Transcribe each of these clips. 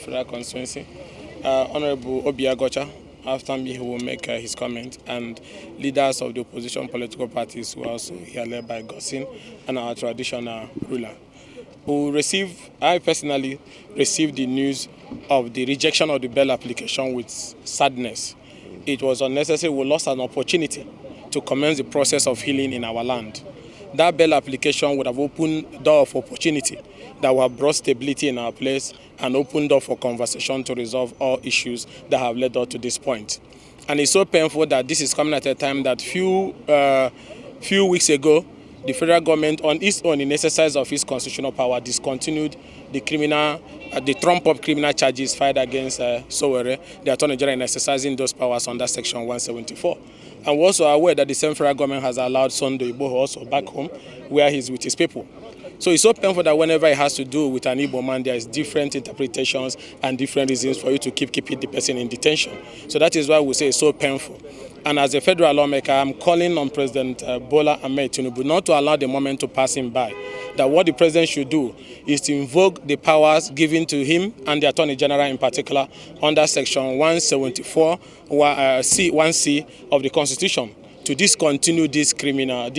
Federal Constituency. Honorable Obiagocha, after me, he will make his comment, and leaders of the opposition political parties who are also here led by Gosin and our traditional ruler. I personally received the news of the rejection of the bail application with sadness. It was unnecessary. We lost an opportunity to commence the process of healing in our land. That bail application would have opened door of opportunity that would have brought stability in our place and opened door for conversation to resolve all issues that have led us to this point. And it's so painful that this is coming at a time that few weeks ago, the federal government, on its own, in exercise of its constitutional power, discontinued the trump-up criminal charges filed against Sowore, the Attorney General, in exercising those powers under Section 174. And we're also aware that the same federal government has allowed Sunday Igboho also back home, where he's with his people. So it's so painful that whenever it has to do with an Igbo man, there is different interpretations and different reasons for you to keeping the person in detention. So that is why we say it's so painful. And as a federal lawmaker, I'm calling on President Bola Ahmed Tinubu not to allow the moment to pass him by. That what the president should do is to invoke the powers given to him and the Attorney General in particular under Section 174, 1C of the Constitution, to discontinue these charges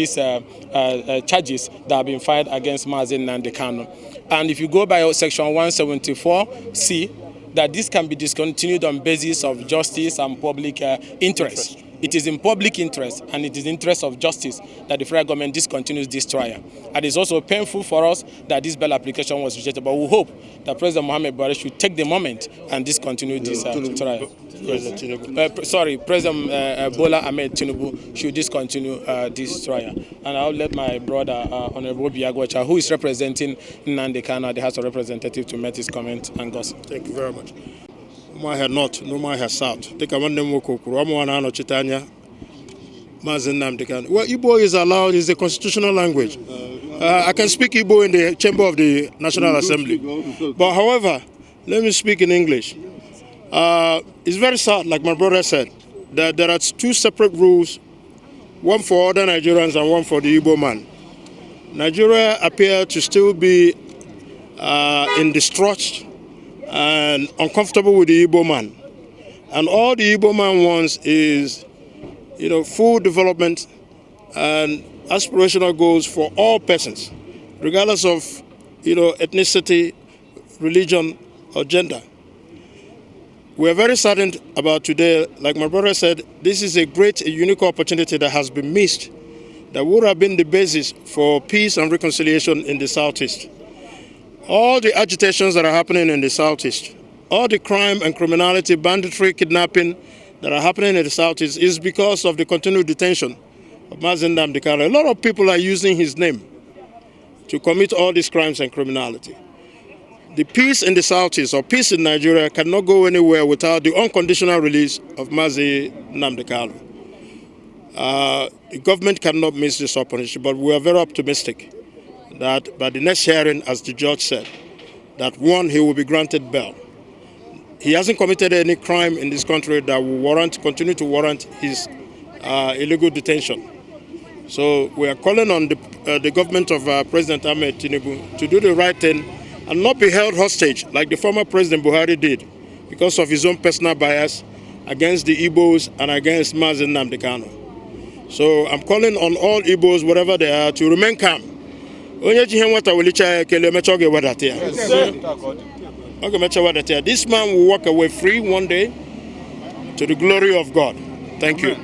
that have been filed against Mazi Nnamdi Kanu. And if you go by Section 174C, that this can be discontinued on basis of justice and public interest. It is in public interest and it is in interest of justice that the federal government discontinues this trial. And it's also painful for us that this bail application was rejected, but we hope that President Muhammad Buhari should take the moment and discontinue this trial. President Bola Ahmed Tinubu should discontinue this trial. And I'll let my brother, Honorable Obiagocha, who is representing Nnamdi Kanu at the House of Representatives, to make his comment and gossip. Thank you very much. My hair north, no my hair south. Take a one name Ramuana Chitanya Mazi Nnamdi Kanu. Well, Igbo is allowed, is a constitutional language. I can speak Igbo in the chamber of the National Assembly. But however, let me speak in English. It's very sad, like my brother said, that there are two separate rules, one for other Nigerians and one for the Igbo man. Nigeria appears to still be in distrust and uncomfortable with the Igbo man. And all the Igbo man wants is, full development and aspirational goals for all persons, regardless of, ethnicity, religion, or gender. We are very saddened about today. Like my brother said, this is a unique opportunity that has been missed, that would have been the basis for peace and reconciliation in the Southeast. All the agitations that are happening in the Southeast, all the crime and criminality, banditry, kidnapping that are happening in the Southeast is because of the continued detention of Mazi Nnamdi Kanu. A lot of people are using his name to commit all these crimes and criminality. The peace in the Southeast, or peace in Nigeria, cannot go anywhere without the unconditional release of Mazi Nnamdi Kanu. The government cannot miss this opportunity, but we are very optimistic that by the next hearing, as the judge said, that one, he will be granted bail. He hasn't committed any crime in this country that will continue to warrant his illegal detention. So we are calling on the government of President Ahmed Tinubu to do the right thing and not be held hostage like the former President Buhari did because of his own personal bias against the Igbos and against Mazi Nnamdi Kanu. So I'm calling on all Igbos, wherever they are, to remain calm. This man will walk away free one day to the glory of God. Thank you.